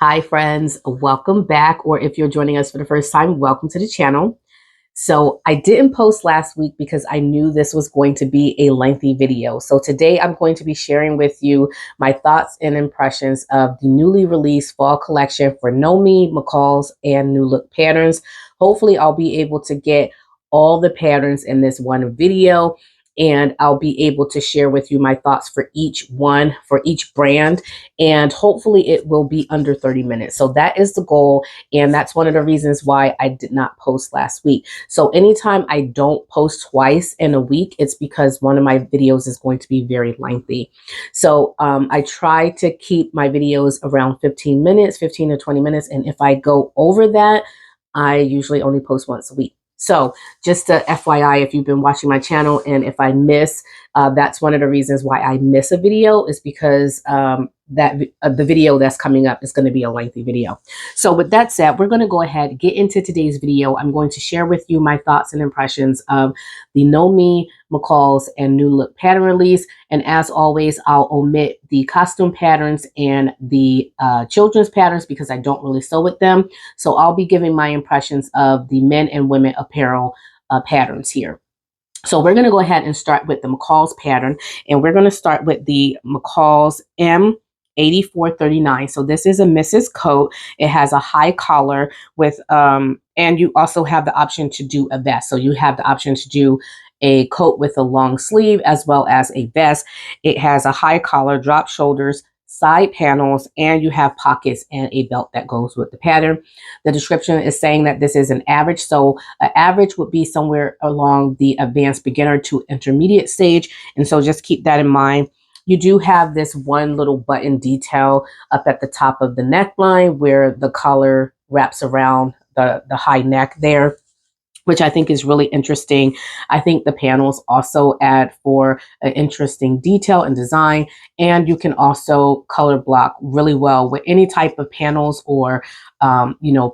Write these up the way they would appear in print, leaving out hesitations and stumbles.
Hi friends, welcome back, or if you're joining us for the first time, welcome to the channel. So I didn't post last week because I knew this was going to be a lengthy video. So today I'm going to be sharing with you my thoughts and impressions of the newly released fall collection for Nomei, McCall's, and New Look Patterns. Hopefully I'll be able to get all the patterns in this one video, and I'll be able to share with you my thoughts for each one, for each brand, and hopefully it will be under 30 minutes. So that is the goal, and that's one of the reasons why I did not post last week. So anytime I don't post twice in a week, it's because one of my videos is going to be very lengthy. So I try to keep my videos around 15 minutes, 15 to 20 minutes, and if I go over that, I usually only post once a week. So just a FYI, if you've been watching my channel and if I miss, that's one of the reasons why I miss a video, is because the video that's coming up is going to be a lengthy video. So with that said, we're going to go ahead and get into today's video. I'm going to share with you my thoughts and impressions of the Nomei, McCall's, and New Look pattern release. And as always, I'll omit the costume patterns and the children's patterns because I don't really sew with them. So I'll be giving my impressions of the men and women apparel patterns here. So we're going to go ahead and start with the McCall's pattern, and we're going to start with the McCall's M8439. So this is a Mrs. coat. It has a high collar with, and you also have the option to do a vest. So you have the option to do a coat with a long sleeve as well as a vest. It has a high collar, drop shoulders, side panels, and you have pockets and a belt that goes with the pattern. The description is saying that this is an average. So an average would be somewhere along the advanced beginner to intermediate stage. And so just keep that in mind. You do have this one little button detail up at the top of the neckline where the collar wraps around the high neck there, which I think is really interesting. I think the panels also add for an interesting detail and design, and you can also color block really well with any type of panels or,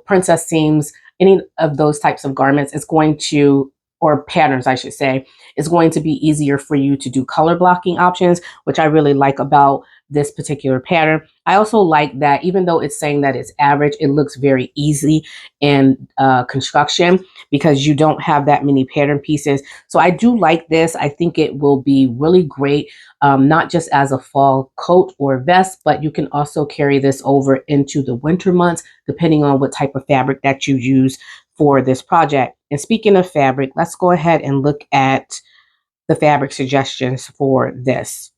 princess seams, any of those types of garments. It's going to, or patterns, I should say, is going to be easier for you to do color blocking options, which I really like about this particular pattern. I also like that even though it's saying that it's average, it looks very easy in construction because you don't have that many pattern pieces. So I do like this. I think it will be really great, not just as a fall coat or vest, but you can also carry this over into the winter months, depending on what type of fabric that you use for this project. And speaking of fabric, let's go ahead and look at the fabric suggestions for this.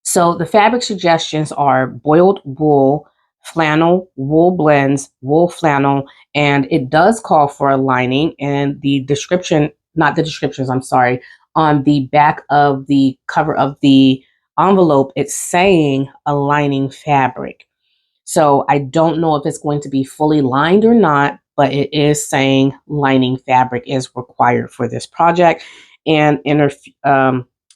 So the fabric suggestions are boiled wool, flannel, wool blends, wool flannel, and it does call for a lining. And the description, not the descriptions, I'm sorry, on the back of the cover of the envelope, it's saying a lining fabric. So I don't know if it's going to be fully lined or not, but it is saying lining fabric is required for this project, and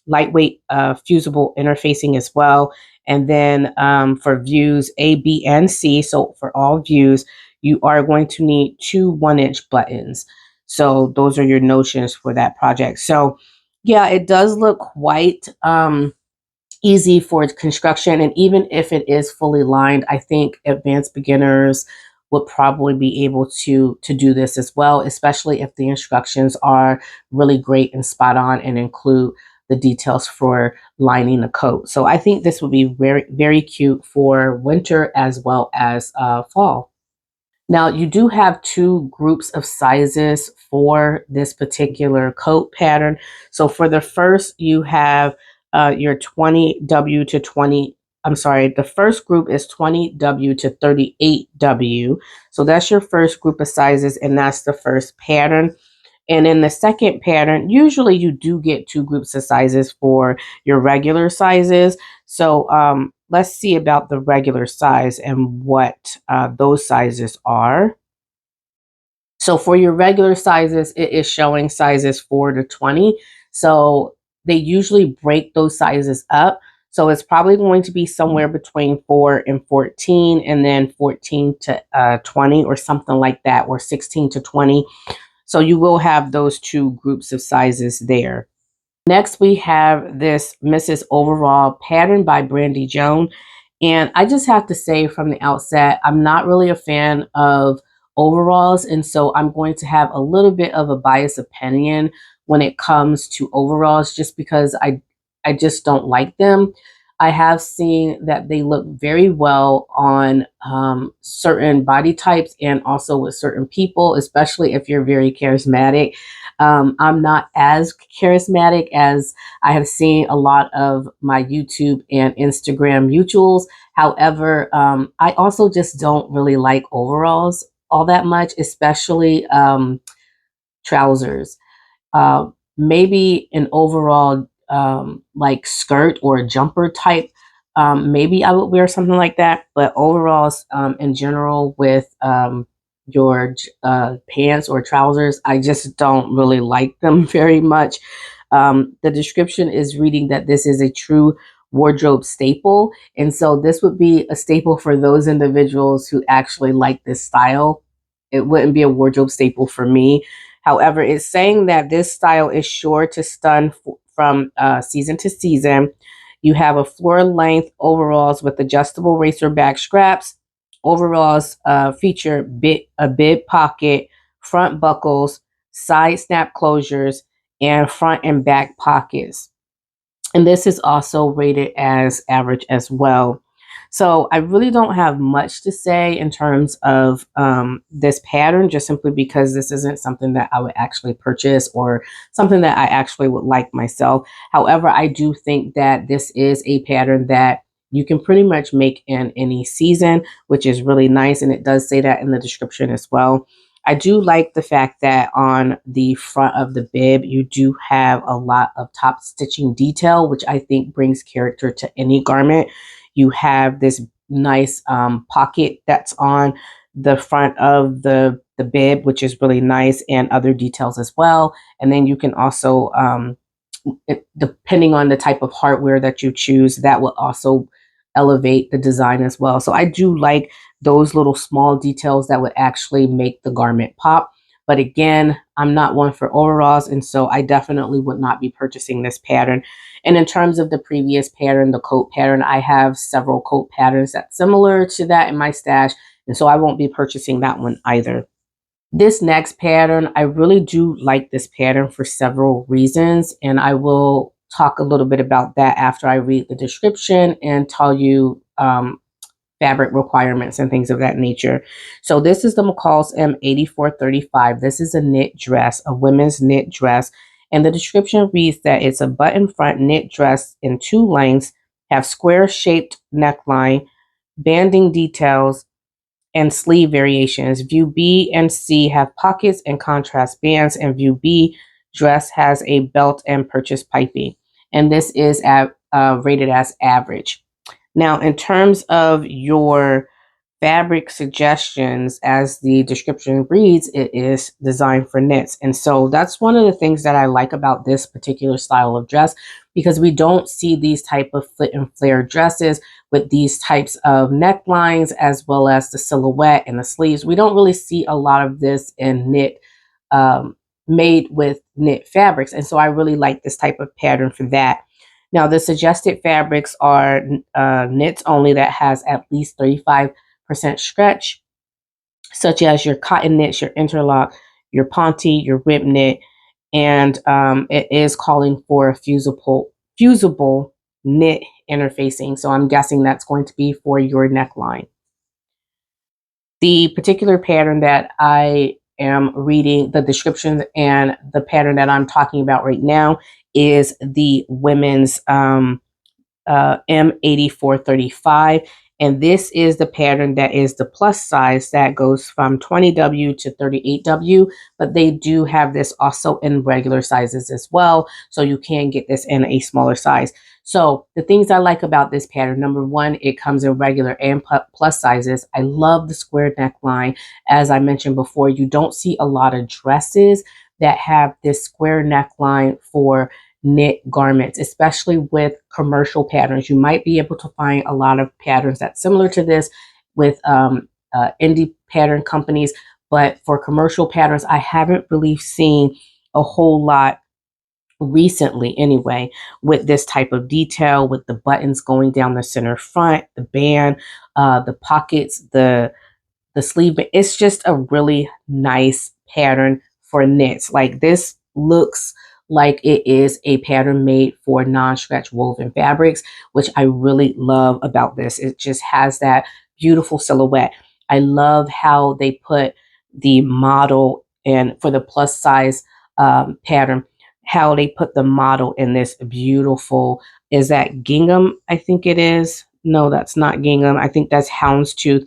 lightweight fusible interfacing as well. And then for views A, B, and C, so for all views, you are going to need two 1-inch buttons. So those are your notions for that project. So yeah, it does look quite easy for construction. And even if it is fully lined, I think advanced beginners would probably be able to do this as well, especially if the instructions are really great and spot on and include the details for lining the coat. So I think this would be very, very cute for winter as well as fall. Now you do have two groups of sizes for this particular coat pattern. So for the first, you have your 20W to 20, I'm sorry, the first group is 20W to 38W. So that's your first group of sizes, and that's the first pattern. And in the second pattern, usually you do get two groups of sizes for your regular sizes. So let's see about the regular size and what those sizes are. So for your regular sizes, it is showing sizes 4 to 20. So they usually break those sizes up. So it's probably going to be somewhere between 4 and 14, and then 14 to 20 or something like that, or 16 to 20. So you will have those two groups of sizes there. Next, we have this Mrs. Overall pattern by Brandy Joan. And I just have to say from the outset, I'm not really a fan of overalls. And so I'm going to have a little bit of a biased opinion when it comes to overalls, just because I just don't like them. I have seen that they look very well on certain body types and also with certain people, especially if you're very charismatic. I'm not as charismatic as I have seen a lot of my YouTube and Instagram mutuals. However, I also just don't really like overalls all that much, especially trousers. Maybe an overall like skirt or a jumper type. Maybe I would wear something like that, but overalls in general with your pants or trousers, I just don't really like them very much. The description is reading that this is a true wardrobe staple. And so this would be a staple for those individuals who actually like this style. It wouldn't be a wardrobe staple for me. However, it's saying that this style is sure to stun from season to season. You have a floor length overalls with adjustable racer back straps. Overalls feature a bib pocket, front buckles, side snap closures, and front and back pockets. And this is also rated as average as well. So I really don't have much to say in terms of this pattern, just simply because this isn't something that I would actually purchase or something that I actually would like myself. However, I do think that this is a pattern that you can pretty much make in any season, which is really nice. And it does say that in the description as well. I do like the fact that on the front of the bib, you do have a lot of top stitching detail, which I think brings character to any garment. You have this nice pocket that's on the front of the bib, which is really nice, and other details as well. And then you can also, depending on the type of hardware that you choose, that will also elevate the design as well. So I do like those little small details that would actually make the garment pop. But again, I'm not one for overalls, and so I definitely would not be purchasing this pattern. And in terms of the previous pattern, the coat pattern, I have several coat patterns that's similar to that in my stash, and so I won't be purchasing that one either. This next pattern, I really do like this pattern for several reasons, and I will talk a little bit about that after I read the description and tell you fabric requirements and things of that nature. So this is the McCall's M8435. This is a knit dress, a women's knit dress. And the description reads that it's a button front knit dress in 2 lengths, have square shaped neckline, banding details, and sleeve variations. View B and C have pockets and contrast bands, and View B dress has a belt and purchase piping. And this is rated as average. Now, in terms of your fabric suggestions, as the description reads, it is designed for knits. And so that's one of the things that I like about this particular style of dress, because we don't see these type of flit and flare dresses with these types of necklines, as well as the silhouette and the sleeves. We don't really see a lot of this in knit, made with knit fabrics. And so I really like this type of pattern for that. Now, the suggested fabrics are knits only that has at least 35% stretch, such as your cotton knits, your interlock, your ponte, your rib knit, and it is calling for a fusible knit interfacing. So I'm guessing that's going to be for your neckline. The particular pattern that I am reading the description and the pattern that I'm talking about right now is the women's M8435. And this is the pattern that is the plus size that goes from 20W to 38W, but they do have this also in regular sizes as well. So you can get this in a smaller size. So the things I like about this pattern, number one, it comes in regular and plus sizes. I love the square neckline. As I mentioned before, you don't see a lot of dresses that have this square neckline for knit garments, especially with commercial patterns. You might be able to find a lot of patterns that's similar to this with indie pattern companies, but for commercial patterns, I haven't really seen a whole lot recently anyway, with this type of detail, with the buttons going down the center front, the band, the pockets, the sleeve. It's just a really nice pattern for knits. Like, this looks like it is a pattern made for non-stretch woven fabrics, which I really love about this. It just has that beautiful silhouette. I love how they put the model, and for the plus size pattern, how they put the model in this beautiful, is that gingham? I think it is. No, that's not gingham. I think that's houndstooth.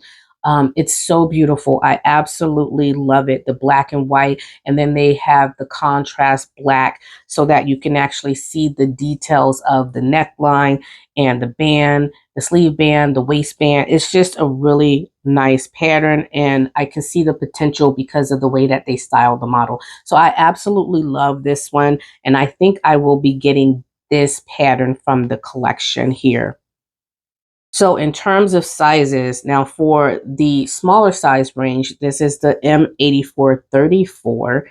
It's so beautiful. I absolutely love it. The black and white, and then they have the contrast black so that you can actually see the details of the neckline and the band, the sleeve band, the waistband. It's just a really nice pattern, and I can see the potential because of the way that they style the model. So I absolutely love this one, and I think I will be getting this pattern from the collection here. So in terms of sizes, now for the smaller size range, this is the M8434,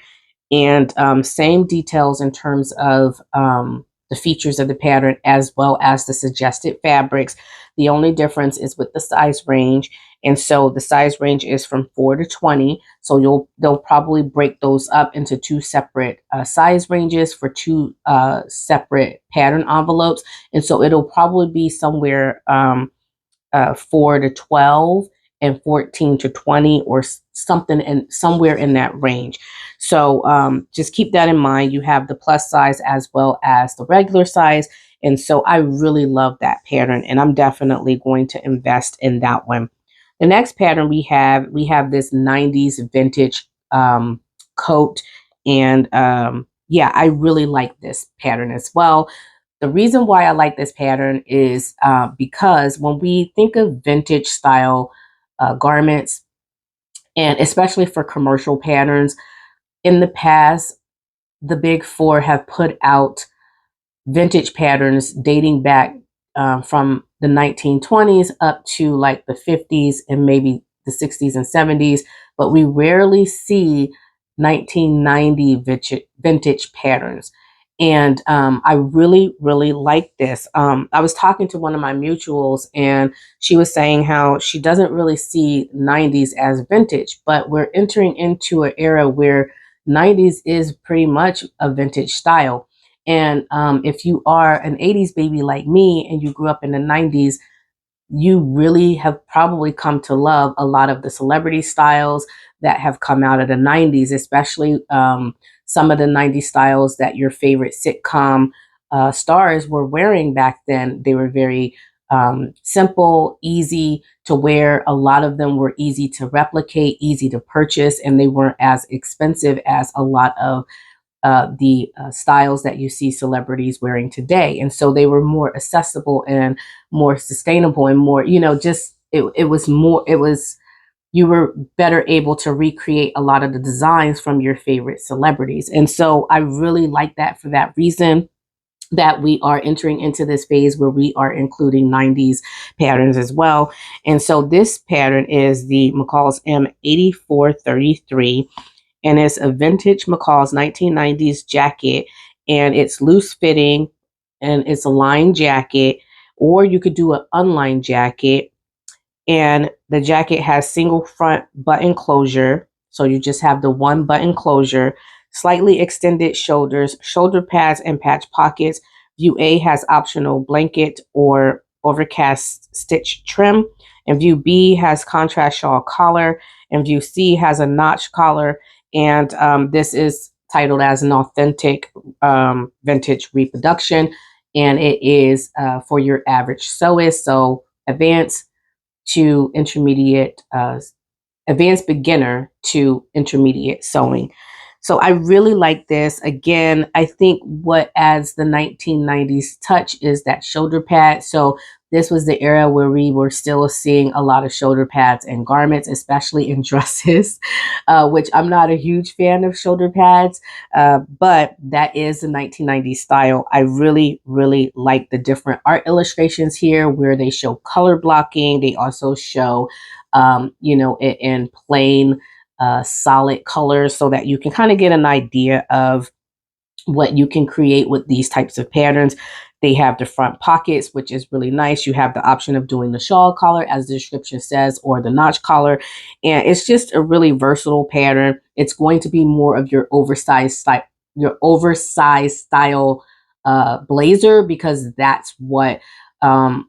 and same details in terms of the features of the pattern as well as the suggested fabrics. The only difference is with the size range. And so the size range is from 4 to 20. So they'll probably break those up into two separate size ranges for two separate pattern envelopes. And so it'll probably be somewhere 4 to 12 and 14 to 20, or something, and somewhere in that range. So just keep that in mind. You have the plus size as well as the regular size. And so I really love that pattern, and I'm definitely going to invest in that one. The next pattern we have this 90s vintage coat. And yeah, I really like this pattern as well. The reason why I like this pattern is because when we think of vintage style garments, and especially for commercial patterns, in the past, the big four have put out vintage patterns dating back from the 1920s up to like the 50s and maybe the 60s and 70s, but we rarely see 1990 vintage patterns. And I really, really like this. I was talking to one of my mutuals, and she was saying how she doesn't really see 90s as vintage, but we're entering into an era where 90s is pretty much a vintage style. And if you are an 80s baby like me and you grew up in the 90s, you really have probably come to love a lot of the celebrity styles that have come out of the 90s, especially some of the 90s styles that your favorite sitcom stars were wearing back then. They were very simple, easy to wear. A lot of them were easy to replicate, easy to purchase, and they weren't as expensive as a lot of the styles that you see celebrities wearing today. And so they were more accessible and more sustainable and more, just it was more, you were better able to recreate a lot of the designs from your favorite celebrities. And so I really like that for that reason, that we are entering into this phase where we are including 90s patterns as well. And so this pattern is the McCall's M8433. And it's a vintage McCall's 1990s jacket, and it's loose fitting, and it's a lined jacket, or you could do an unlined jacket. And the jacket has single front button closure, so you just have the one button closure, slightly extended shoulders, shoulder pads, and patch pockets. View A has optional blanket or overcast stitch trim, and view B has contrast shawl collar, and view C has a notch collar. And this is titled as an authentic vintage reproduction, and it is for your average sewist, so advanced to intermediate, advanced beginner to intermediate sewing. So I really like this. Again, I think what adds the 1990s touch is that shoulder pad. So this was the era where we were still seeing a lot of shoulder pads in garments, especially in dresses, which I'm not a huge fan of shoulder pads, but that is the 1990s style. I really, really like the different art illustrations here where they show color blocking. They also show, it in plain solid colors so that you can kind of get an idea of what you can create with these types of patterns. They have the front pockets, which is really nice. You have the option of doing the shawl collar, as the description says, or the notch collar. And it's just a really versatile pattern. It's going to be more of your oversized style blazer, because that's what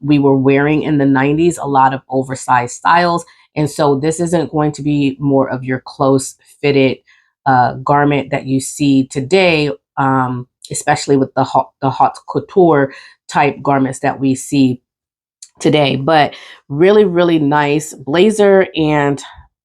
we were wearing in the 90s, a lot of oversized styles. And so this isn't going to be more of your close fitted garment that you see today, especially with the haute couture type garments that we see today. But really, really nice blazer. And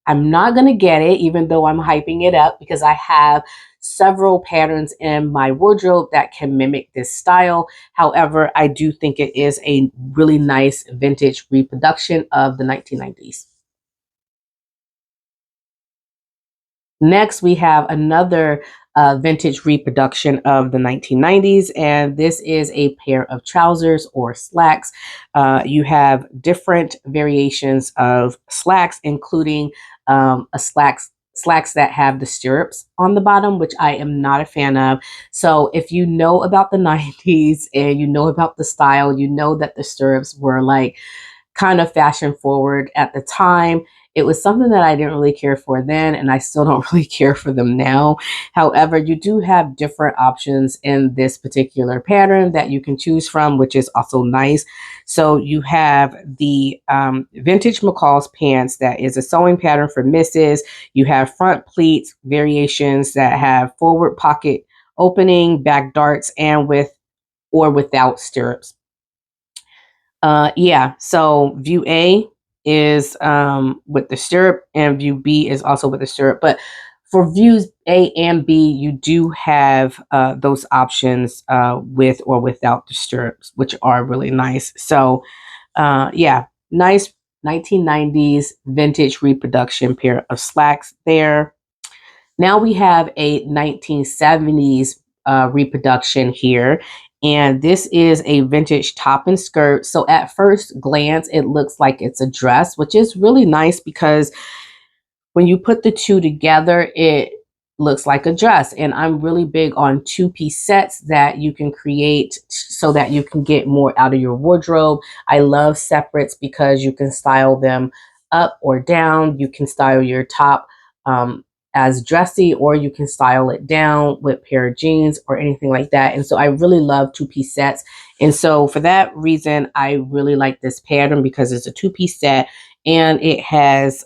I'm not going to get it, even though I'm hyping it up, because I have several patterns in my wardrobe that can mimic this style. However, I do think it is a really nice vintage reproduction of the 1990s. Next, we have another vintage reproduction of the 1990s, and this is a pair of trousers or slacks. You have different variations of slacks, including slacks that have the stirrups on the bottom, which I am not a fan of. So if you know about the 90s and you know about the style, you know that the stirrups were like kind of fashion forward at the time. It was something that I didn't really care for then, and I still don't really care for them now. However, you do have different options in this particular pattern that you can choose from, which is also nice. So you have the vintage McCall's pants that is a sewing pattern for misses. You have front pleats variations that have forward pocket opening, back darts, and with or without stirrups. Yeah, so view A is with the stirrup, and view B is also with the stirrup. But for views A and B, you do have those options with or without the stirrups, which are really nice. So yeah, nice 1990s vintage reproduction pair of slacks there. Now we have a 1970s reproduction here. And this is a vintage top and skirt. So at first glance, it looks like it's a dress, which is really nice because when you put the two together, it looks like a dress. And I'm really big on two-piece sets that you can create so that you can get more out of your wardrobe. I love separates because you can style them up or down. You can style your top as dressy, or you can style it down with a pair of jeans or anything like that. And so I really love two-piece sets. And so for that reason, I really like this pattern because it's a two-piece set and it has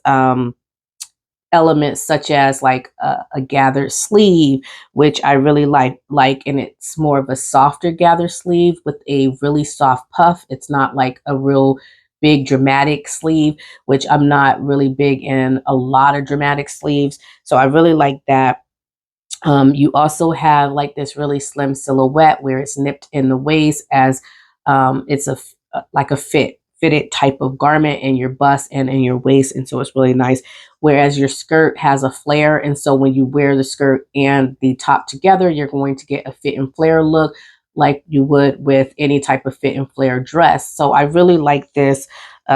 elements such as like a gathered sleeve, which I really like, and it's more of a softer gathered sleeve with a really soft puff. It's not like a real big dramatic sleeve, which I'm not really big in a lot of dramatic sleeves. So I really like that. You also have like this really slim silhouette where it's nipped in the waist as it's like a fitted type of garment in your bust and in your waist, and so it's really nice. Whereas your skirt has a flare, and so when you wear the skirt and the top together, you're going to get a fit and flare look like you would with any type of fit and flare dress. So I really like this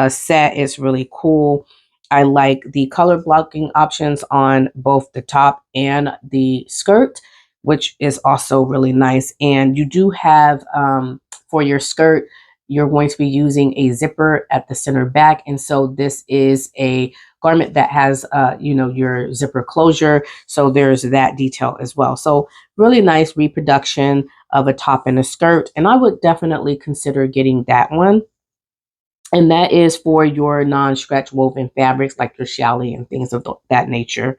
set. It's really cool. I like the color blocking options on both the top and the skirt, which is also really nice. And you do have, for your skirt, you're going to be using a zipper at the center back. And so this is a garment that has, your zipper closure. So there's that detail as well. So really nice reproduction of a top and a skirt. And I would definitely consider getting that one. And that is for your non-stretch woven fabrics like your challis and things of that nature.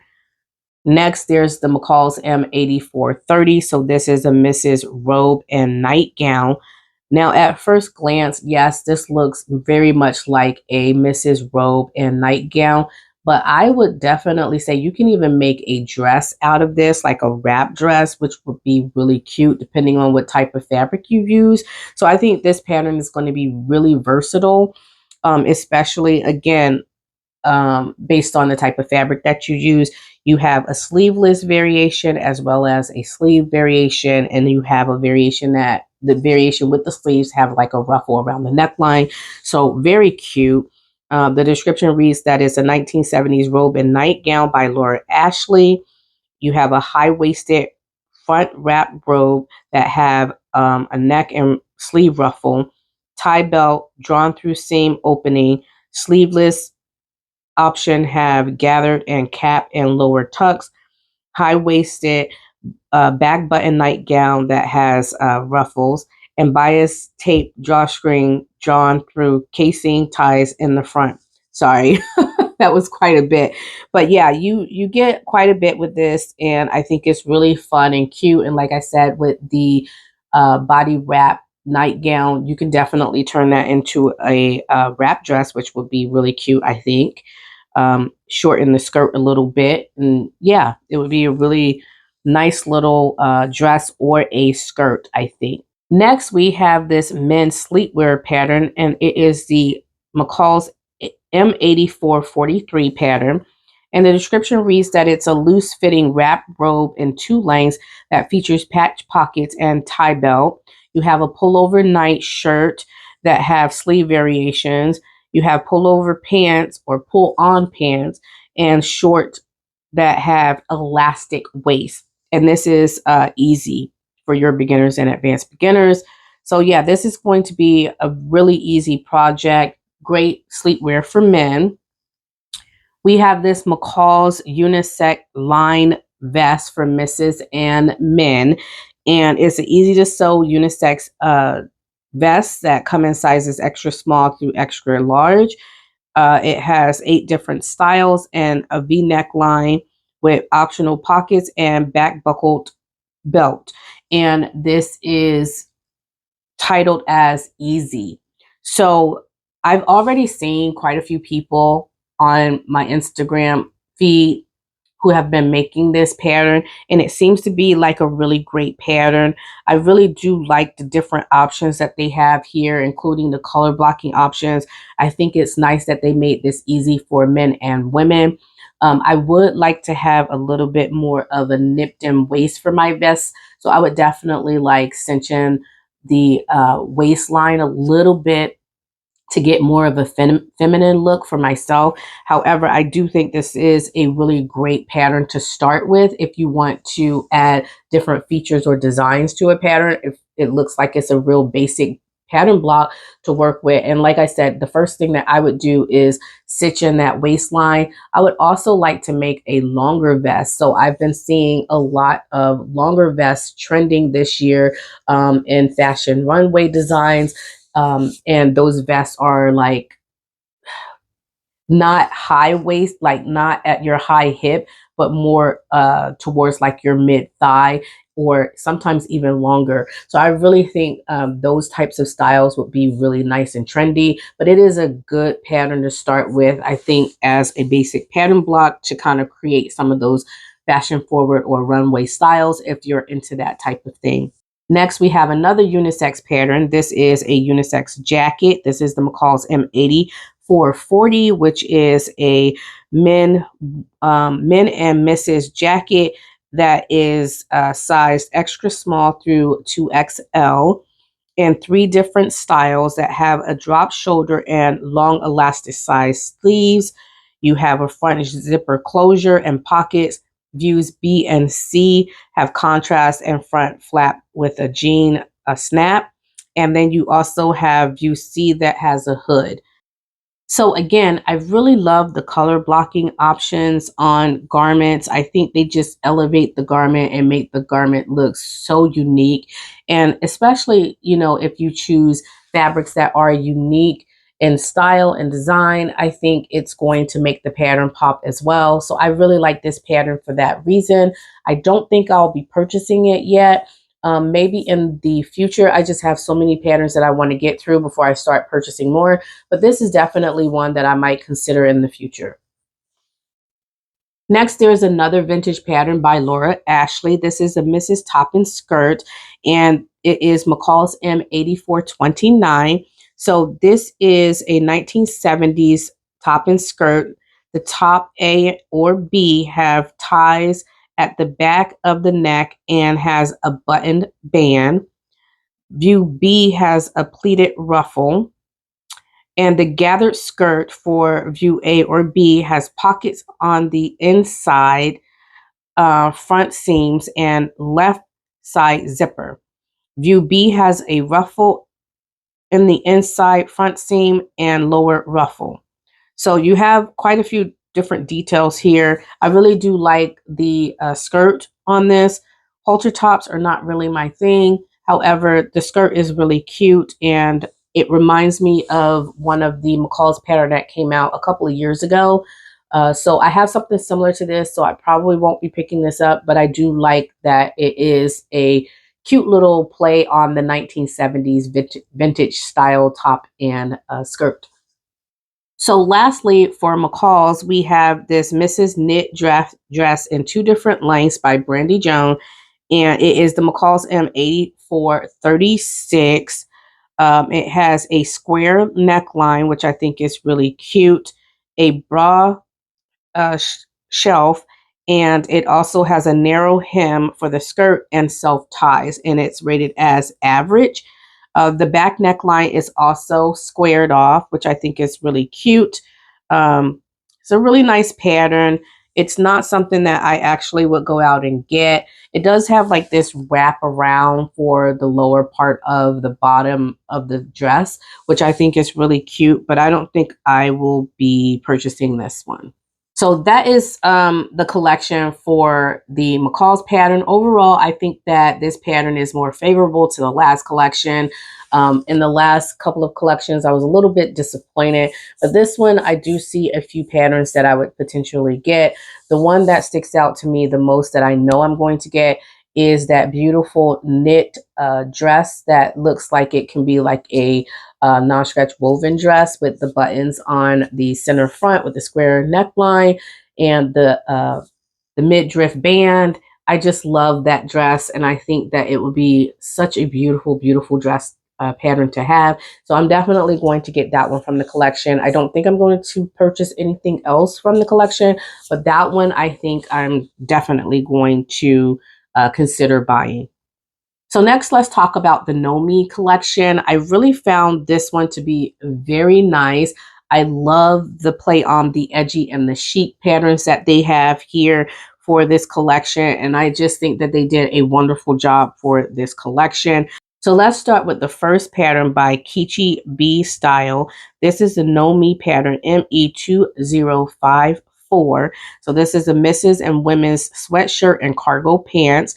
Next, there's the McCall's M8430. So this is a Mrs. Robe and nightgown. Now, at first glance, yes, this looks very much like a Mrs. Robe and nightgown, but I would definitely say you can even make a dress out of this, like a wrap dress, which would be really cute depending on what type of fabric you use. So I think this pattern is going to be really versatile, especially, again, based on the type of fabric that you use. You have a sleeveless variation as well as a sleeve variation, and you have a variation that the variation with the sleeves have like a ruffle around the neckline. So very cute. The description reads that it's a 1970s robe and nightgown by Laura Ashley. You have a high-waisted front wrap robe that have a neck and sleeve ruffle, tie belt, drawn through seam opening, sleeveless option have gathered and cap and lower tucks, high-waisted back button nightgown that has ruffles, and bias tape drawstring drawn through casing ties in the front. Sorry, that was quite a bit. But yeah, you get quite a bit with this, and I think it's really fun and cute. And like I said, with the body wrap nightgown, you can definitely turn that into a wrap dress, which would be really cute, I think. Shorten the skirt a little bit, and yeah, it would be a really nice little dress or a skirt, I think. Next, we have this men's sleepwear pattern, and it is the McCall's M8443 pattern. And the description reads that it's a loose-fitting wrap robe in 2 lengths that features patch pockets and tie belt. You have a pullover night shirt that have sleeve variations. You have pullover pants or pull-on pants and shorts that have elastic waist. And this is easy for your beginners and advanced beginners. So yeah, this is going to be a really easy project. Great sleepwear for men. We have this McCall's Unisex line vest for misses and men. And it's an easy to sew unisex vests that come in sizes extra small through extra large. It has 8 different styles and a V-neck line with optional pockets and back buckled belt. And this is titled as Easy. So I've already seen quite a few people on my Instagram feed who have been making this pattern, and it seems to be like a really great pattern. I really do like the different options that they have here, including the color blocking options. I think it's nice that they made this easy for men and women. I would like to have a little bit more of a nipped in waist for my vest, so I would definitely like cinch in the waistline a little bit to get more of a feminine look for myself. However, I do think this is a really great pattern to start with if you want to add different features or designs to a pattern, if it looks like it's a real basic pattern block to work with. And like I said, the first thing that I would do is stitch in that waistline. I would also like to make a longer vest. So I've been seeing a lot of longer vests trending this year in fashion runway designs. And those vests are like not high waist, like not at your high hip, but more towards like your mid thigh or sometimes even longer. So I really think those types of styles would be really nice and trendy, but it is a good pattern to start with, I think, as a basic pattern block to kind of create some of those fashion forward or runway styles if you're into that type of thing. Next, we have another unisex pattern. This is a unisex jacket. This is the McCall's M8440, which is a men and misses jacket that is sized extra small through 2XL in 3 different styles that have a drop shoulder and long elasticized sleeves. You have a front zipper closure and pockets. Views B and C have contrast and front flap with a jean snap. And then you also have view C that has a hood. So again, I really love the color blocking options on garments. I think they just elevate the garment and make the garment look so unique. And especially, you know, if you choose fabrics that are unique in style and design, I think it's going to make the pattern pop as well. So I really like this pattern for that reason. I don't think I'll be purchasing it yet. Maybe in the future. I just have so many patterns that I want to get through before I start purchasing more, but this is definitely one that I might consider in the future. Next, there's another vintage pattern by Laura Ashley. This is a Mrs. Top and Skirt, and it is McCall's M8429. So this is a 1970s top and skirt. The top A or B have ties at the back of the neck and has a buttoned band. View B has a pleated ruffle. And the gathered skirt for view A or B has pockets on the inside, front seams, and left side zipper. View B has a ruffle in the inside front seam and lower ruffle. So you have quite a few different details here. I really do like the skirt on this. Halter tops are not really my thing. However, the skirt is really cute and it reminds me of one of the McCall's pattern that came out a couple of years ago. So I have something similar to this, so I probably won't be picking this up, but I do like that it is a cute little play on the 1970s vintage style top and skirt. So lastly, for McCall's, we have this Mrs. Knit dress in 2 different lengths by Brandy Joan, and it is the McCall's M8436. It has a square neckline, which I think is really cute, a bra shelf, and it also has a narrow hem for the skirt and self ties, and it's rated as average. The back neckline is also squared off, which I think is really cute. It's a really nice pattern. It's not something that I actually would go out and get. It does have like this wrap around for the lower part of the bottom of the dress, which I think is really cute, but I don't think I will be purchasing this one. So that is the collection for the McCall's pattern. Overall, I think that this pattern is more favorable to the last collection. In the last couple of collections, I was a little bit disappointed, but this one, I do see a few patterns that I would potentially get. The one that sticks out to me the most that I know I'm going to get is that beautiful knit dress that looks like it can be like a non-stretch woven dress with the buttons on the center front with the square neckline and the midriff band. I just love that dress, and I think that it would be such a beautiful, beautiful dress pattern to have. So I'm definitely going to get that one from the collection. I don't think I'm going to purchase anything else from the collection, but that one I think I'm definitely going to consider buying. So next, let's talk about the Nomei collection. I really found this one to be very nice. I love the play on the edgy and the chic patterns that they have here for this collection. And I just think that they did a wonderful job for this collection. So let's start with the first pattern by Kichi B Style. This is the Nomei pattern ME2054. So this is a misses and women's sweatshirt and cargo pants.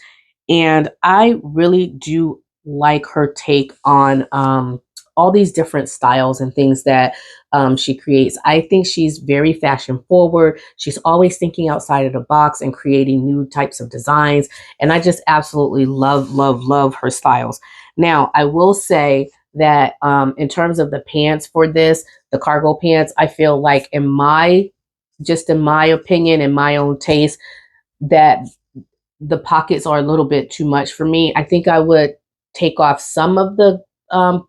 And I really do like her take on all these different styles and things that she creates. I think she's very fashion forward. She's always thinking outside of the box and creating new types of designs. And I just absolutely love, love, love her styles. Now, I will say that in terms of the pants for this, the cargo pants, I feel like in my opinion, in my own taste, that the pockets are a little bit too much for me. I think I would take off some of the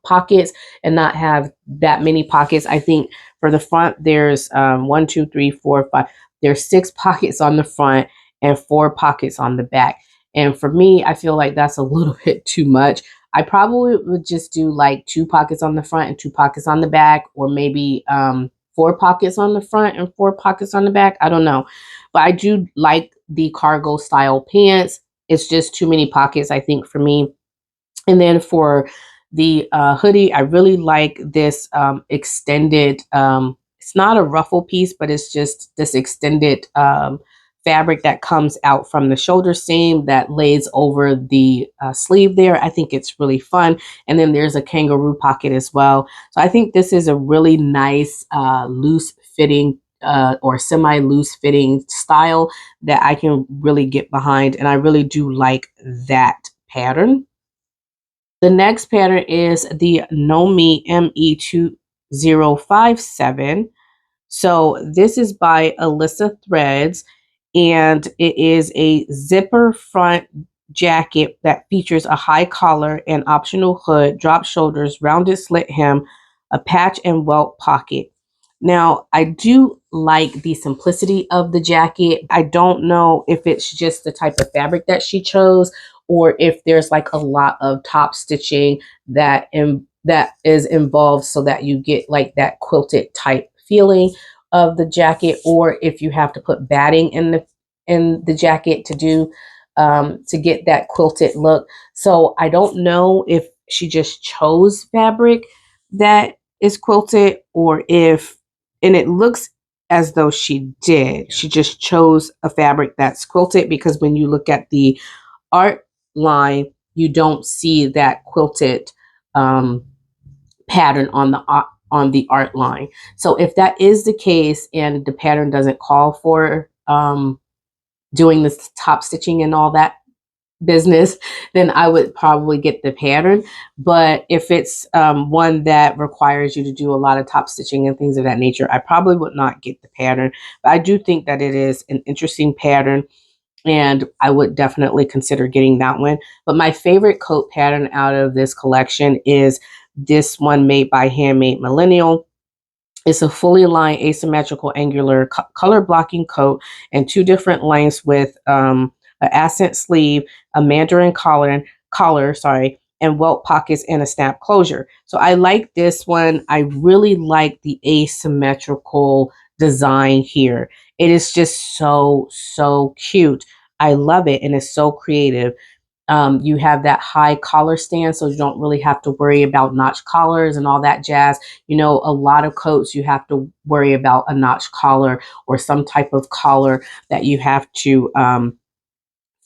pockets and not have that many pockets. I think for the front, there's 1, 2, 3, 4, 5. There's 6 pockets on the front and 4 pockets on the back. And for me, I feel like that's a little bit too much. I probably would just do like 2 pockets on the front and 2 pockets on the back, or maybe 4 pockets on the front and 4 pockets on the back. I don't know. But I do like the cargo style pants. It's just too many pockets, I think, for me. And then for the hoodie, I really like this extended, it's not a ruffle piece, but it's just this extended fabric that comes out from the shoulder seam that lays over the sleeve there. I think it's really fun. And then there's a kangaroo pocket as well. So I think this is a really nice loose fitting or semi-loose fitting style that I can really get behind. And I really do like that pattern. The next pattern is the Nomei ME2057. So this is by Alyssa Threads, and it is a zipper front jacket that features a high collar and optional hood, drop shoulders, rounded slit hem, a patch and welt pocket. Now, I do like the simplicity of the jacket. I don't know if it's just the type of fabric that she chose or if there's like a lot of top stitching that is involved so that you get like that quilted type feeling of the jacket, or if you have to put batting in the jacket to do to get that quilted look. So I don't know if she just chose fabric that is quilted, or if, and it looks as though she did. She just chose a fabric that's quilted, because when you look at the art line, you don't see that quilted pattern on the art line. So if that is the case and the pattern doesn't call for doing this top stitching and all that business, then I would probably get the pattern. But if it's one that requires you to do a lot of top stitching and things of that nature, I probably would not get the pattern. But I do think that it is an interesting pattern, and I would definitely consider getting that one. But my favorite coat pattern out of this collection is this one made by Handmade Millennial. It's a fully aligned asymmetrical angular color blocking coat and two different lengths with an accent sleeve, a mandarin collar, and welt pockets and a snap closure. So I like this one. I really like the asymmetrical design here. It is just so cute. I love it, and it's so creative. You have that high collar stand, so you don't really have to worry about notch collars and all that jazz. You know, a lot of coats you have to worry about a notch collar or some type of collar that you have to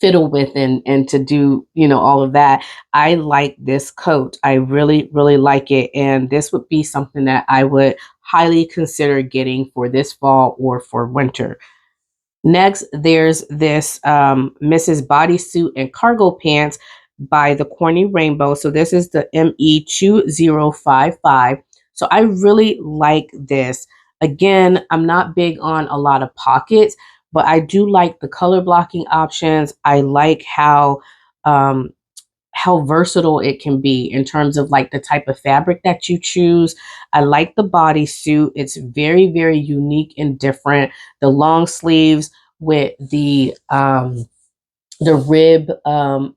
fiddle with and to do, you know, all of that. I like this coat. I really like it, and this would be something that I would highly consider getting for this fall or for winter. Next, there's this Mrs. Bodysuit and Cargo Pants by the Corny Rainbow. So this is the ME2055. So I really like this. Again, I'm not big on a lot of pockets, but I do like the color blocking options. I like how versatile it can be in terms of like the type of fabric that you choose. I like the bodysuit. It's very unique and different. The long sleeves with the rib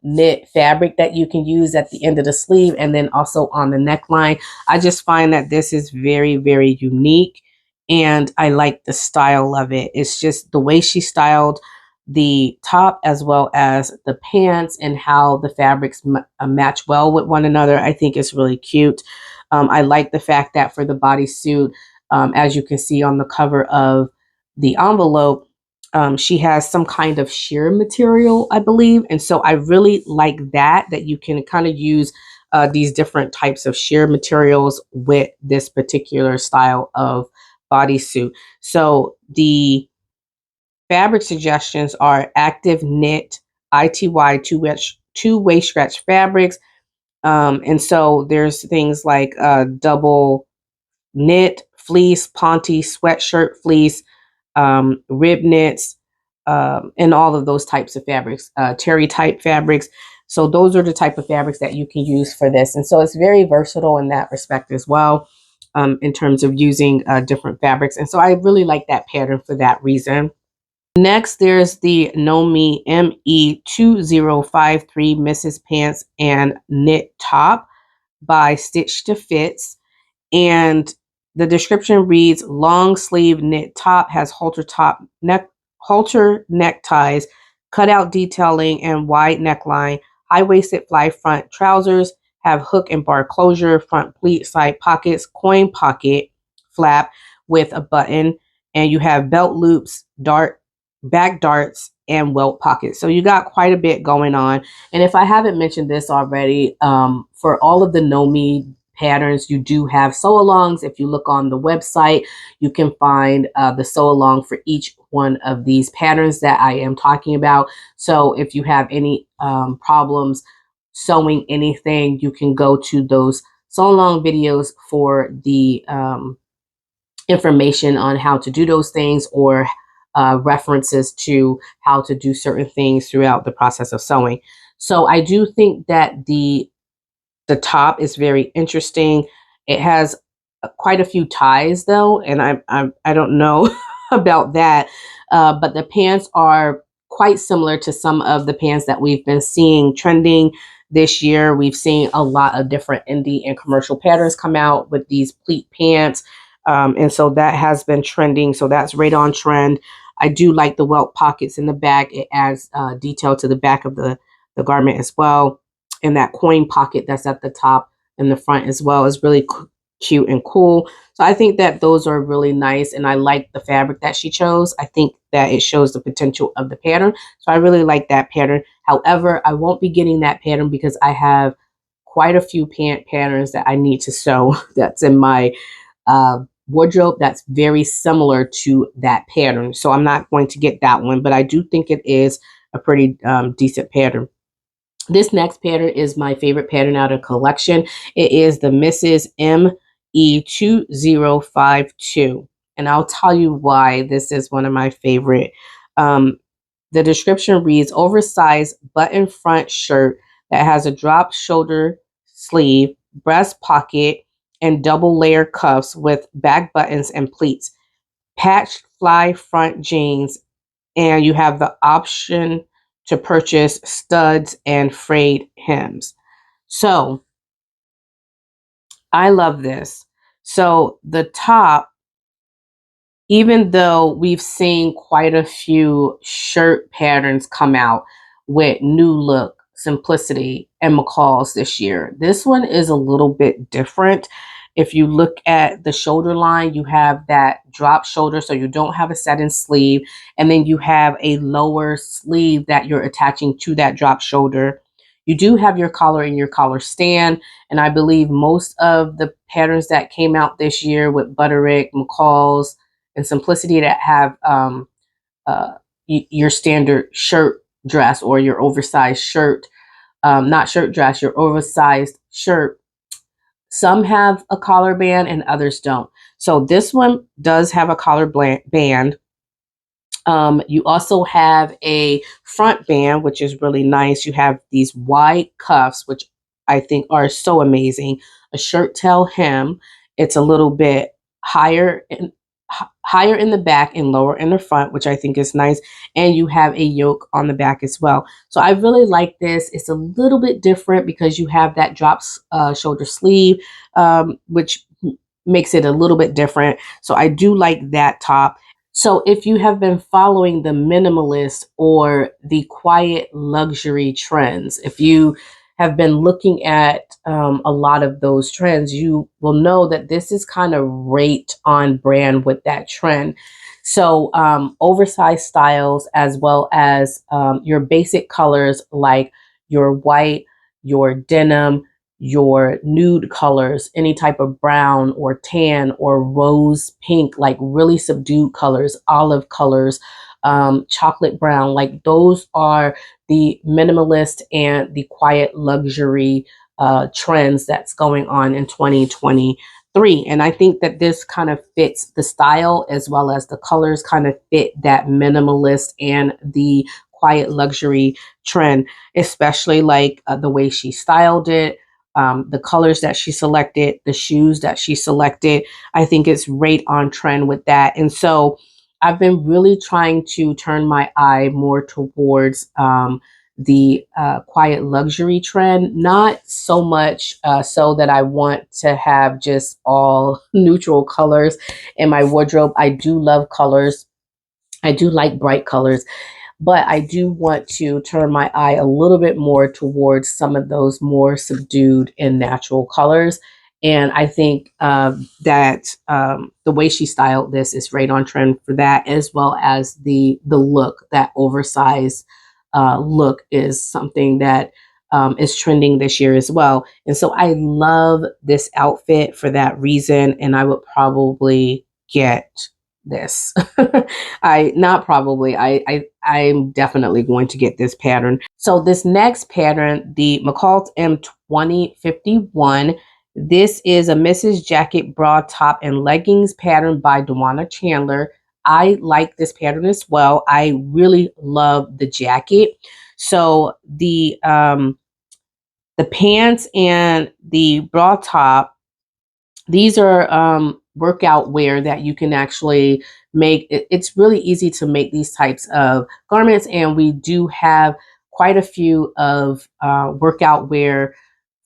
knit fabric that you can use at the end of the sleeve and then also on the neckline. I just find that this is very unique, and I like the style of it. It's just the way she styled the top as well as the pants and how the fabrics match well with one another. I think it's really cute. I like the fact that for the bodysuit, as you can see on the cover of the envelope, she has some kind of sheer material, I believe. And so I really like that you can kind of use these different types of sheer materials with this particular style of bodysuit. So the fabric suggestions are active knit, ITY, two-way stretch fabrics. And so there's things like double knit, fleece, ponte, sweatshirt fleece, rib knits, and all of those types of fabrics, terry type fabrics. So those are the type of fabrics that you can use for this. And so it's very versatile in that respect as well, in terms of using different fabrics. And so I really like that pattern for that reason. Next, there's the Nomei ME2053 Mrs. Pants and Knit Top by Stitch to Fits. And the description reads, long sleeve knit top, has halter neckties, cutout detailing and wide neckline, high-waisted fly front trousers, have hook and bar closure, front pleat, side pockets, coin pocket, flap with a button, and you have belt loops, back darts, and welt pockets. So you got quite a bit going on. And if I haven't mentioned this already, for all of the Nomei patterns, you do have sew-alongs. If you look on the website, you can find the sew-along for each one of these patterns that I am talking about. So if you have any problems sewing anything, you can go to those sew-along videos for the information on how to do those things, or references to how to do certain things throughout the process of sewing. So I do think that the top is very interesting. It has quite a few ties though, and I don't know about that, but the pants are quite similar to some of the pants that we've been seeing trending this year. We've seen a lot of different indie and commercial patterns come out with these pleat pants, and so that has been trending. So that's right on trend. I do like the welt pockets in the back. It adds detail to the back of the garment as well. And that coin pocket that's at the top and the front as well is really cute and cool. So I think that those are really nice, and I like the fabric that she chose. I think that it shows the potential of the pattern. So I really like that pattern. However, I won't be getting that pattern because I have quite a few pant patterns that I need to sew that's in my wardrobe that's very similar to that pattern. So I'm not going to get that one, but I do think it is a pretty decent pattern. This next pattern is my favorite pattern out of collection. It is the Mrs. ME2052. And I'll tell you why this is one of my favorite. The description reads, oversized button front shirt that has a drop shoulder sleeve, breast pocket, and double layer cuffs with back buttons and pleats. Patched fly front jeans, and you have the option to purchase studs and frayed hems. So I love this. So the top, even though we've seen quite a few shirt patterns come out with New Look, Simplicity, and McCall's this year, this one is a little bit different. If you look at the shoulder line, you have that drop shoulder, so you don't have a set-in sleeve, and then you have a lower sleeve that you're attaching to that drop shoulder. You do have your collar and your collar stand, and I believe most of the patterns that came out this year with Butterick, McCall's, and Simplicity that have your standard shirt dress or your oversized shirt, not shirt dress, your oversized shirt. Some have a collar band and others don't. So this one does have a collar band. You also have a front band, which is really nice. You have these wide cuffs, which I think are so amazing. A shirt tail hem. It's a little bit higher in the back and lower in the front, which I think is nice. And you have a yoke on the back as well. So I really like this. It's a little bit different because you have that drop shoulder sleeve, which makes it a little bit different. So I do like that top. So if you have been following the minimalist or the quiet luxury trends, if you have been looking at a lot of those trends, you will know that this is kind of right on brand with that trend. So oversized styles, as well as your basic colors like your white, your denim, your nude colors, any type of brown or tan or rose pink, like really subdued colors, olive colors, chocolate brown, like those are the minimalist and the quiet luxury trends that's going on in 2023. And I think that this kind of fits the style, as well as the colors kind of fit that minimalist and the quiet luxury trend, especially like the way she styled it. The colors that she selected, the shoes that she selected, I think it's right on trend with that. And so I've been really trying to turn my eye more towards the quiet luxury trend, not so much so that I want to have just all neutral colors in my wardrobe. I do love colors. I do like bright colors. But I do want to turn my eye a little bit more towards some of those more subdued and natural colors. And I think that the way she styled this is right on trend for that, as well as the look, that oversized look is something that is trending this year as well. And so I love this outfit for that reason. And I would probably get this. I'm definitely going to get this pattern. So this next pattern, the McCall's M2051, this is a Mrs. Jacket bra top and leggings pattern by Dwana Chandler. I like this pattern as well. I really love the jacket. So the pants and the bra top, these are workout wear that you can actually make. It's really easy to make these types of garments, and we do have quite a few of workout wear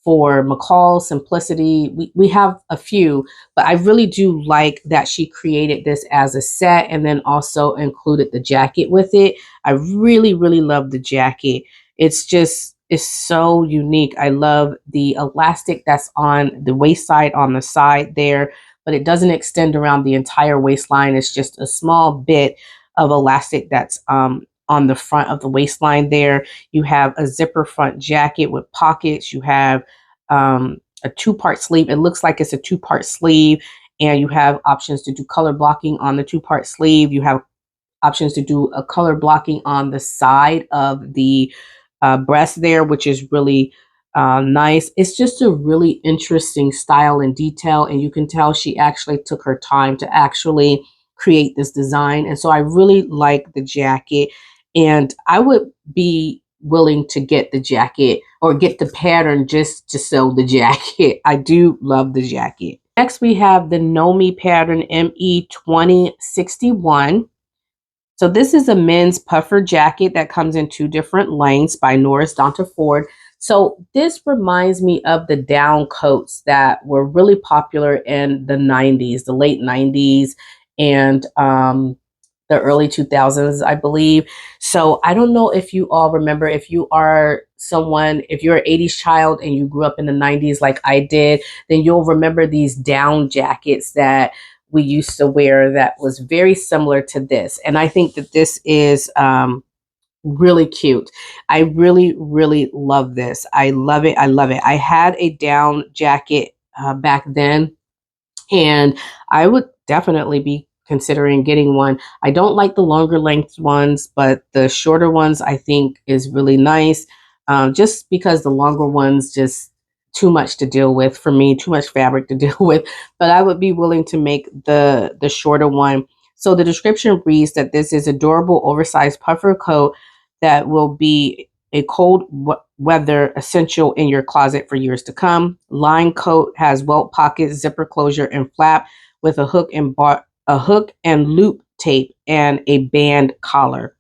for McCall's Simplicity. We have a few, but I really do like that she created this as a set and then also included the jacket with it. I really, really love the jacket. It's so unique. I love the elastic that's on the waist side on the side there, but it doesn't extend around the entire waistline. It's just a small bit of elastic that's on the front of the waistline there. You have a zipper front jacket with pockets. You have a two-part sleeve. It looks like it's a two-part sleeve, and you have options to do color blocking on the two-part sleeve. You have options to do a color blocking on the side of the breast there, which is really nice. It's just a really interesting style and detail, and you can tell she actually took her time to actually create this design. And so I really like the jacket, and I would be willing to get the jacket or get the pattern just to sew the jacket. I do love the jacket. Next, we have the Nomei pattern ME2061. So this is a men's puffer jacket that comes in 2 different lengths by Norris Donta Ford. So this reminds me of the down coats that were really popular in the 90s, the late 90s, and the early 2000s, I believe. So I don't know if you all remember, if you are someone, if you're an 80s child and you grew up in the 90s like I did, then you'll remember these down jackets that we used to wear that was very similar to this. And I think that this is really cute. I really, really love this. I love it. I love it. I had a down jacket back then, and I would definitely be considering getting one. I don't like the longer length ones, but the shorter ones I think is really nice, just because the longer ones just too much to deal with for me, too much fabric to deal with. But I would be willing to make the shorter one. So the description reads that this is a durable, oversized puffer coat that will be a cold weather essential in your closet for years to come. Line coat has welt pockets, zipper closure, and flap with a hook and loop tape and a band collar.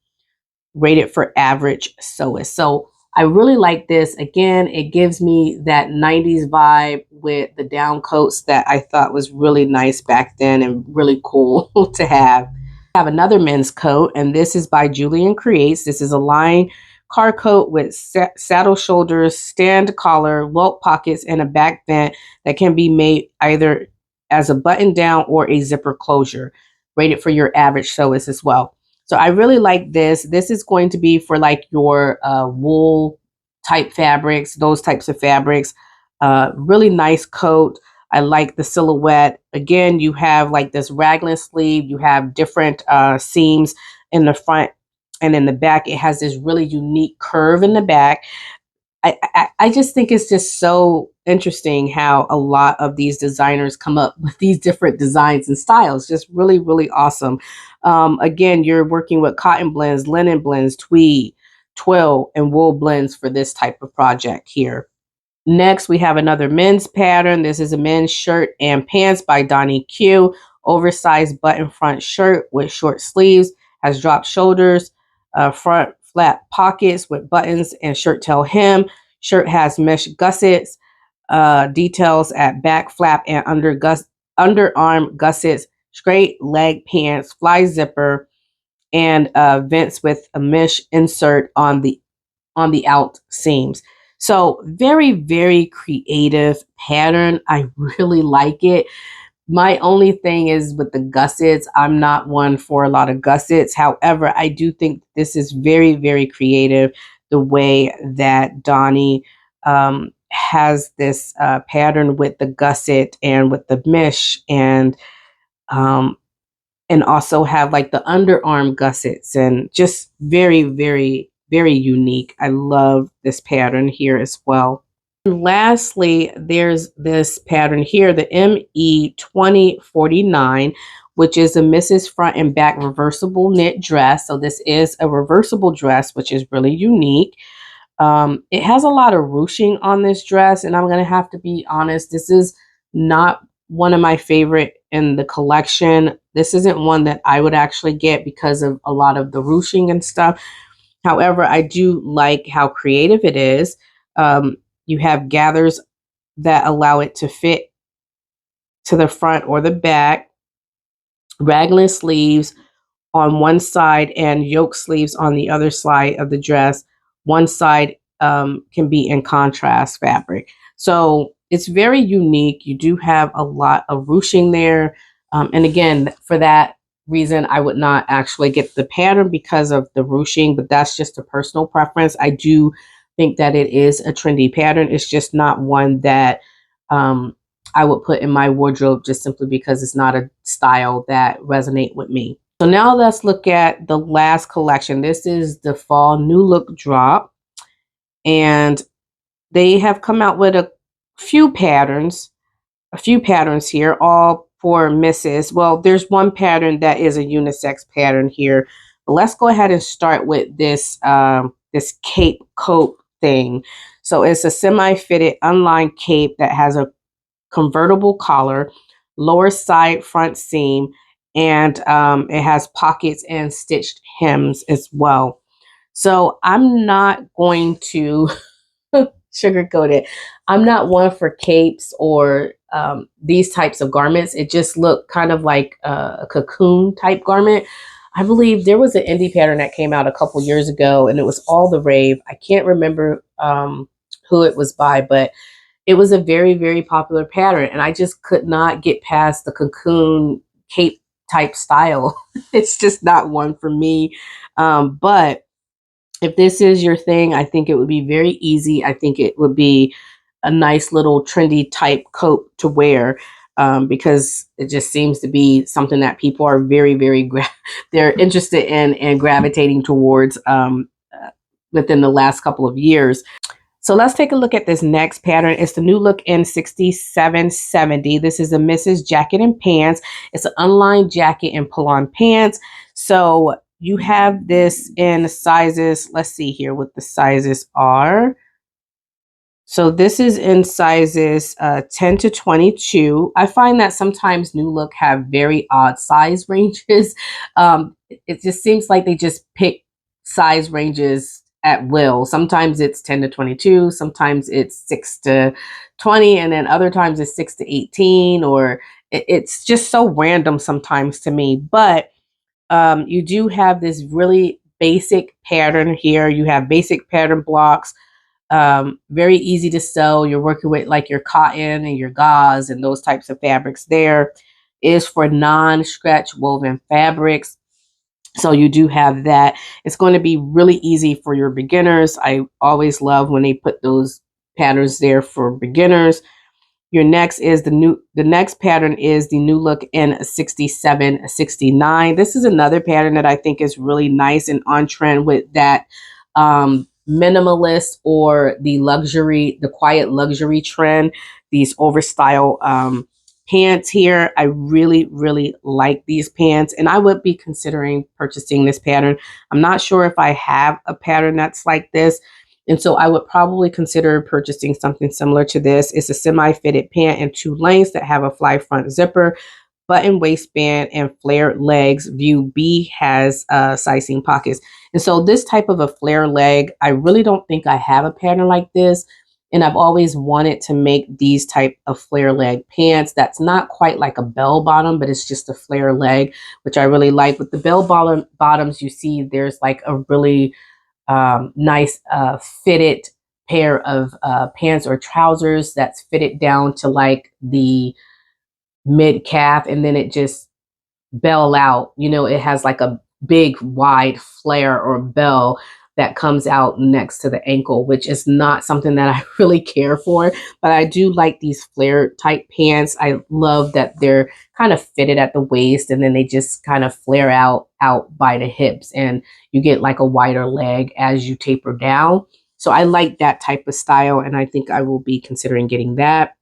Rated for average sewist. So I really like this. Again, it gives me that 90s vibe with the down coats that I thought was really nice back then and really cool to have. I have another men's coat, and this is by Julian Creates. This is a line car coat with saddle shoulders, stand collar, welt pockets, and a back vent that can be made either as a button down or a zipper closure. Rated for your average sewist as well. So I really like this. This is going to be for like your wool type fabrics, those types of fabrics. Really nice coat. I like the silhouette. Again, you have like this raglan sleeve. You have different seams in the front and in the back. It has this really unique curve in the back. I just think it's just so interesting how a lot of these designers come up with these different designs and styles. Just really, really awesome. Again, you're working with cotton blends, linen blends, tweed, twill, and wool blends for this type of project here. Next, we have another men's pattern. This is a men's shirt and pants by Donnie Q. Oversized button front shirt with short sleeves, has dropped shoulders, front flat pockets with buttons and shirt tail hem. Shirt has mesh gussets, details at back flap and underarm gussets, straight leg pants, fly zipper, and vents with a mesh insert on the out seams. So very, very creative pattern. I really like it. My only thing is with the gussets, I'm not one for a lot of gussets. However, I do think this is very, very creative, the way that Donnie has this pattern with the gusset and with the mesh, and also have like the underarm gussets, and just very, very, very unique. I love this pattern here as well. And lastly, there's this pattern here, the ME2049, which is a Mrs. Front and Back reversible knit dress. So this is a reversible dress, which is really unique. It has a lot of ruching on this dress, and I'm going to have to be honest, this is not one of my favorite in the collection. This isn't one that I would actually get because of a lot of the ruching and stuff. However, I do like how creative it is. You have gathers that allow it to fit to the front or the back, raglan sleeves on one side and yoke sleeves on the other side of the dress. One side can be in contrast fabric. So it's very unique. You do have a lot of ruching there. And again, for that reason, I would not actually get the pattern because of the ruching, but that's just a personal preference. I do think that it is a trendy pattern. It's just not one that I would put in my wardrobe just simply because it's not a style that resonate with me. So now let's look at the last collection. This is the fall new look drop, and they have come out with a few patterns here, all for misses. Well, there's one pattern that is a unisex pattern here, but let's go ahead and start with this this cape coat thing. So it's a semi-fitted unlined cape that has a convertible collar, lower side front seam, and it has pockets and stitched hems as well. So I'm not going to sugarcoat it. I'm not one for capes or these types of garments. It just looked kind of like a cocoon type garment. I believe there was an indie pattern that came out a couple years ago, and it was all the rave. I can't remember who it was by, but it was a very, very popular pattern, and I just could not get past the cocoon cape type style. It's just not one for me. But if this is your thing, I think it would be very easy. I think it would be a nice little trendy type coat to wear because it just seems to be something that people are very, very, they're interested in and gravitating towards within the last couple of years. So let's take a look at this next pattern. It's the new look in 6770. This is a Mrs. jacket and pants. It's an unlined jacket and pull-on pants. So you have this in sizes. Let's see here what the sizes are. So this is in sizes 10 to 22. I find that sometimes New Look have very odd size ranges. It just seems like they just pick size ranges at will. Sometimes it's 10 to 22, sometimes it's 6 to 20, and then other times it's 6 to 18, or it's just so random sometimes to me. But you do have this really basic pattern here. You have basic pattern blocks. Very easy to sew. You're working with like your cotton and your gauze and those types of fabrics. There is for non-stretch woven fabrics. So you do have that. It's going to be really easy for your beginners. I always love when they put those patterns there for beginners. Your next is the next pattern is the New Look in 6769. This is another pattern that I think is really nice and on trend with that minimalist or the luxury, the quiet luxury trend. These overstyle pants here. I really, really like these pants, and I would be considering purchasing this pattern. I'm not sure if I have a pattern that's like this, and so I would probably consider purchasing something similar to this. It's a semi-fitted pant in 2 lengths that have a fly front zipper, button waistband, and flared legs. View B has side seam pockets. And so this type of a flare leg, I really don't think I have a pattern like this. And I've always wanted to make these type of flare leg pants. That's not quite like a bell bottom, but it's just a flare leg, which I really like. With the bell bottoms, you see there's like a really nice fitted pair of pants or trousers that's fitted down to like the mid calf, and then it just bell out. You know, it has like a big wide flare or bell that comes out next to the ankle, which is not something that I really care for, but I do like these flare type pants. I love that they're kind of fitted at the waist, and then they just kind of flare out by the hips, and you get like a wider leg as you taper down. So I like that type of style, and I think I will be considering getting that.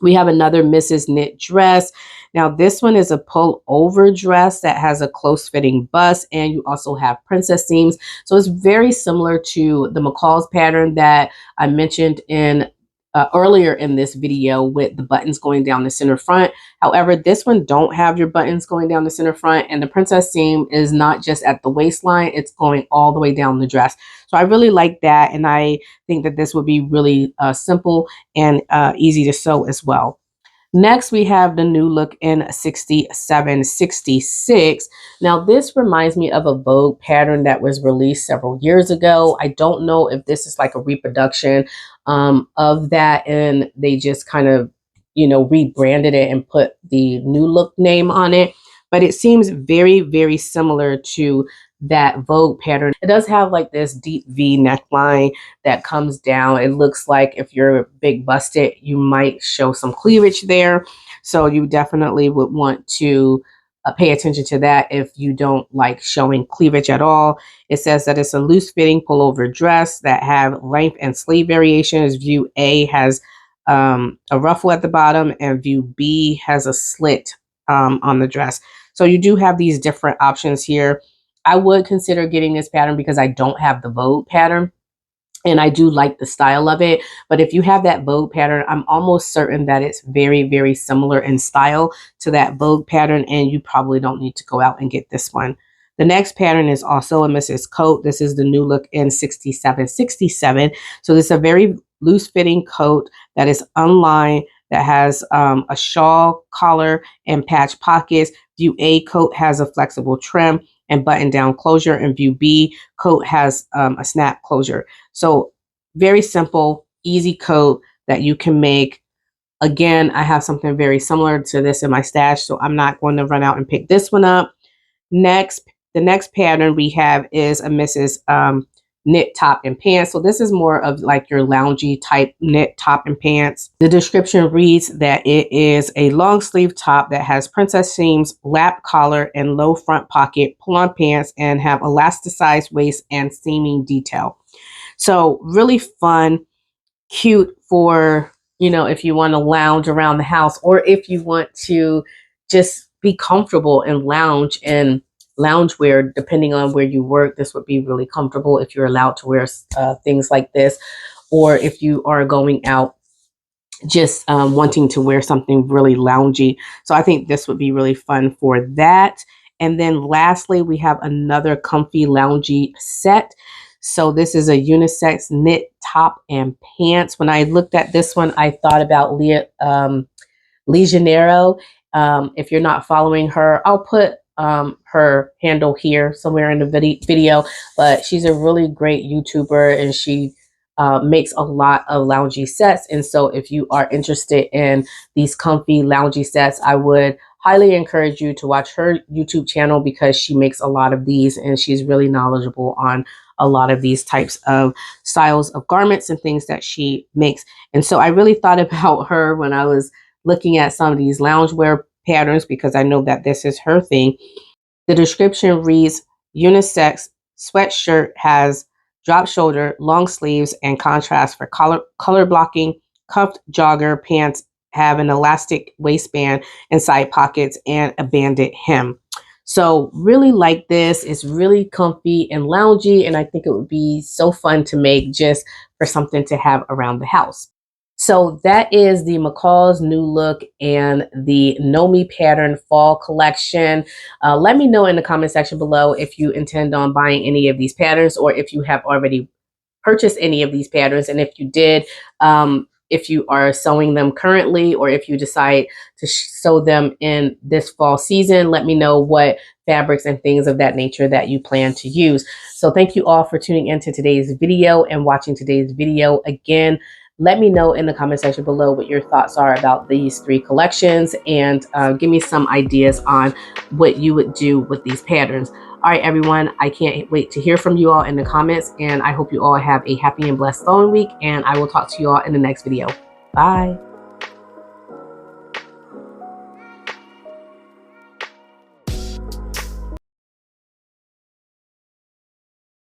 We have another Mrs. Knit dress. Now this one is a pull over dress that has a close fitting bust, and you also have princess seams. So it's very similar to the McCall's pattern that I mentioned in earlier in this video with the buttons going down the center front. However, this one don't have your buttons going down the center front, and the princess seam is not just at the waistline, it's going all the way down the dress. So I really like that, and I think that this would be really simple and easy to sew as well. Next, we have the new look in 6766. Now, this reminds me of a Vogue pattern that was released several years ago. I don't know if this is like a reproduction of that, and they just kind of, you know, rebranded it and put the new look name on it. But it seems very, very similar to that Vogue pattern. It does have like this deep V neckline that comes down. It looks like if you're big busted, you might show some cleavage there. So you definitely would want to pay attention to that if you don't like showing cleavage at all. It says that it's a loose fitting pullover dress that have length and sleeve variations. View A has a ruffle at the bottom, and view B has a slit on the dress. So you do have these different options here. I would consider getting this pattern because I don't have the Vogue pattern, and I do like the style of it. But if you have that Vogue pattern, I'm almost certain that it's very, very similar in style to that Vogue pattern, and you probably don't need to go out and get this one. The next pattern is also a Mrs. coat. This is the new look in 6767. So this is a very loose fitting coat that is unlined, that has a shawl collar and patch pockets. View A coat has a flexible trim and button down closure, and view B coat has a snap closure. So very simple, easy coat that you can make. Again, I have something very similar to this in my stash, so I'm not going to run out and pick this one up. Next, the next pattern we have is a Mrs. Knit top and pants. So this is more of like your loungy type knit top and pants. The description reads that it is a long sleeve top that has princess seams, lap collar, and low front pocket, pull-on pants, and have elasticized waist and seaming detail. So really fun, cute for, you know, if you want to lounge around the house, or if you want to just be comfortable and lounge in loungewear, depending on where you work. This would be really comfortable if you're allowed to wear things like this, or if you are going out just wanting to wear something really loungy. So I think this would be really fun for that. And then lastly, we have another comfy loungy set. So this is a unisex knit top and pants. When I looked at this one, I thought about LeJanaro. If you're not following her, I'll put her handle here somewhere in the video, but she's a really great YouTuber, and she makes a lot of loungy sets. And so if you are interested in these comfy loungy sets, I would highly encourage you to watch her YouTube channel, because she makes a lot of these, and she's really knowledgeable on a lot of these types of styles of garments and things that she makes. And so I really thought about her when I was looking at some of these loungewear patterns, because I know that this is her thing. The description reads, unisex sweatshirt has drop shoulder, long sleeves, and contrast for color blocking. Cuffed jogger pants have an elastic waistband and side pockets and a banded hem. So really like this. It's really comfy and loungy, and I think it would be so fun to make just for something to have around the house. So that is the McCall's new look and the Nomei pattern fall collection. Let me know in the comment section below if you intend on buying any of these patterns, or if you have already purchased any of these patterns. And if you did, if you are sewing them currently, or if you decide to sew them in this fall season, let me know what fabrics and things of that nature that you plan to use. So thank you all for tuning into today's video and watching today's video. Again, let me know in the comment section below what your thoughts are about these three collections, and give me some ideas on what you would do with these patterns. All right, everyone, I can't wait to hear from you all in the comments, and I hope you all have a happy and blessed sewing week, and I will talk to you all in the next video. Bye.